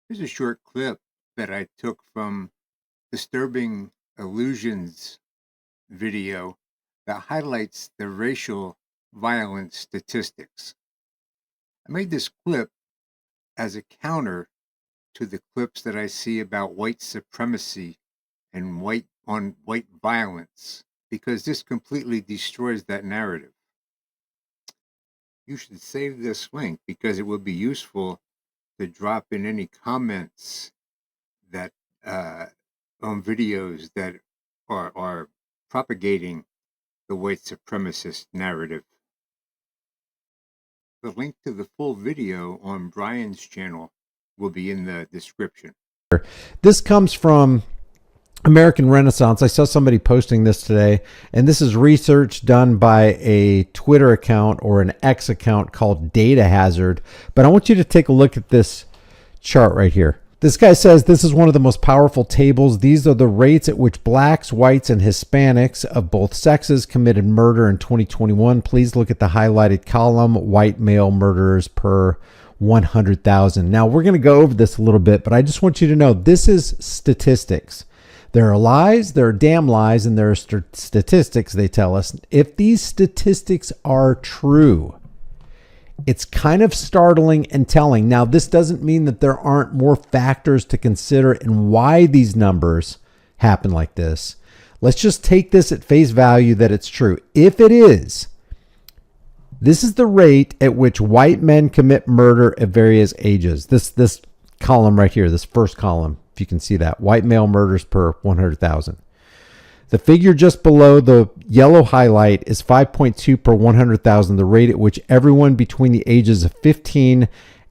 Here's a short clip that I took from Disturbing Illusions video that highlights the racial violence statistics. I made this clip as a counter to the clips that I see about white supremacy and white violence because this completely destroys that narrative. You should save this link because it will be useful to drop in any comments that on videos that are propagating the white supremacist narrative. The link to the full video on Brian's channel will be in the description. This comes from American Renaissance. I saw somebody posting this today, and this is research done by a Twitter account or an X account called Data Hazard. But I want you to take a look at this chart right here. This guy says this is one of the most powerful tables. These are the rates at which blacks, whites, and Hispanics of both sexes committed murder in 2021. Please look at the highlighted column, white male murderers per 100,000. Now, we're going to go over this a little bit, but I just want you to know this is statistics. There are lies, there are damn lies, and there are statistics, they tell us. If these statistics are true, it's kind of startling and telling. Now, this doesn't mean that there aren't more factors to consider and why these numbers happen like this. Let's just take this at face value that it's true. If it is, this is the rate at which white men commit murder at various ages. This column right here, this first column, if you can see that, white male murders per 100,000. The figure just below the yellow highlight is 5.2 per 100,000, the rate at which everyone between the ages of 15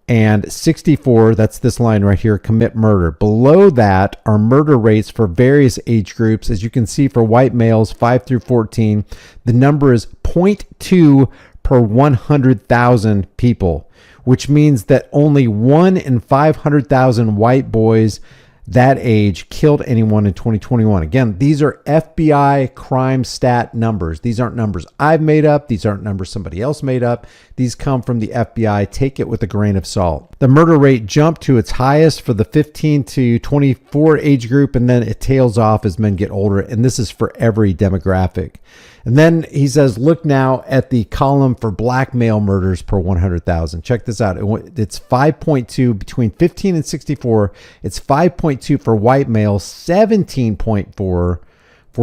and 64, that's this line right here, commit murder. Below that are murder rates for various age groups. As you can see, for white males 5 through 14, the number is 0.2 per 100,000 people, which means that only 1 in 500,000 white boys that age killed anyone in 2021. Again, these are FBI crime stat numbers. These aren't numbers I've made up. These aren't numbers somebody else made up. These come from the FBI. Take it with a grain of salt. The murder rate jumped to its highest for the 15 to 24 age group, and then it tails off as men get older. And this is for every demographic. And then he says, look now at the column for black male murders per 100,000. Check this out. It's 5.2 between 15 and 64. It's 5.2 for white males, 17.4 for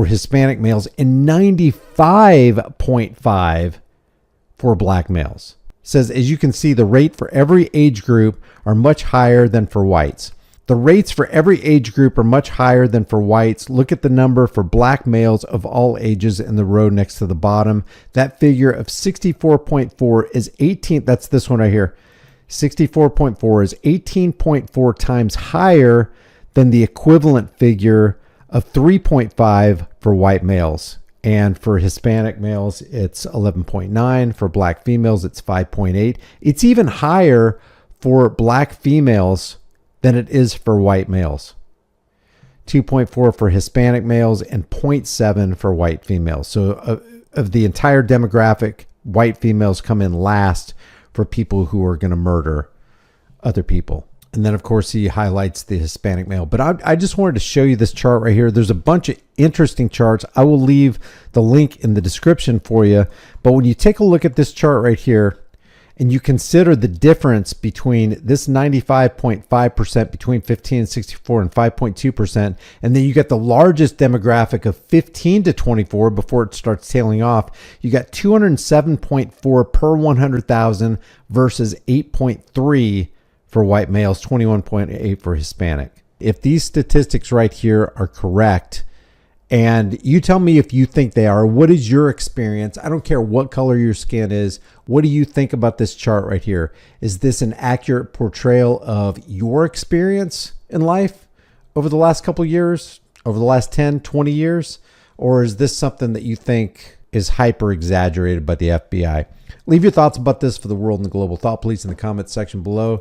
Hispanic males, and 95.5 for black males. It says, as you can see, the rate for every age group are much higher than for whites. The rates for every age group are much higher than for whites. Look at the number for black males of all ages in the row next to the bottom. That figure of 64.4 is 18. That's this one right here. 64.4 is 18.4 times higher than the equivalent figure of 3.5 for white males. And for Hispanic males, it's 11.9. For black females, it's 5.8. It's even higher for black females than it is for white males. 2.4 for Hispanic males and 0.7 for white females. So of the entire demographic, white females come in last for people who are going to murder other people. And then, of course, he highlights the Hispanic male. But I just wanted to show you this chart right here. There's a bunch of interesting charts. I will leave the link in the description for you. But when you take a look at this chart right here, and you consider the difference between this 95.5% between 15 and 64 and 5.2%, and then you get the largest demographic of 15 to 24 before it starts tailing off, you got 207.4 per 100,000 versus 8.3 for white males, 21.8 for Hispanic. If these statistics right here are correct, and you tell me if you think they are, what is your experience? I don't care what color your skin is. What do you think about this chart right here? Is this an accurate portrayal of your experience in life over the last couple of years, over the last 10, 20 years? Or is this something that you think is hyper exaggerated by the FBI? Leave your thoughts about this for the world and the global thought, please, in the comments section below.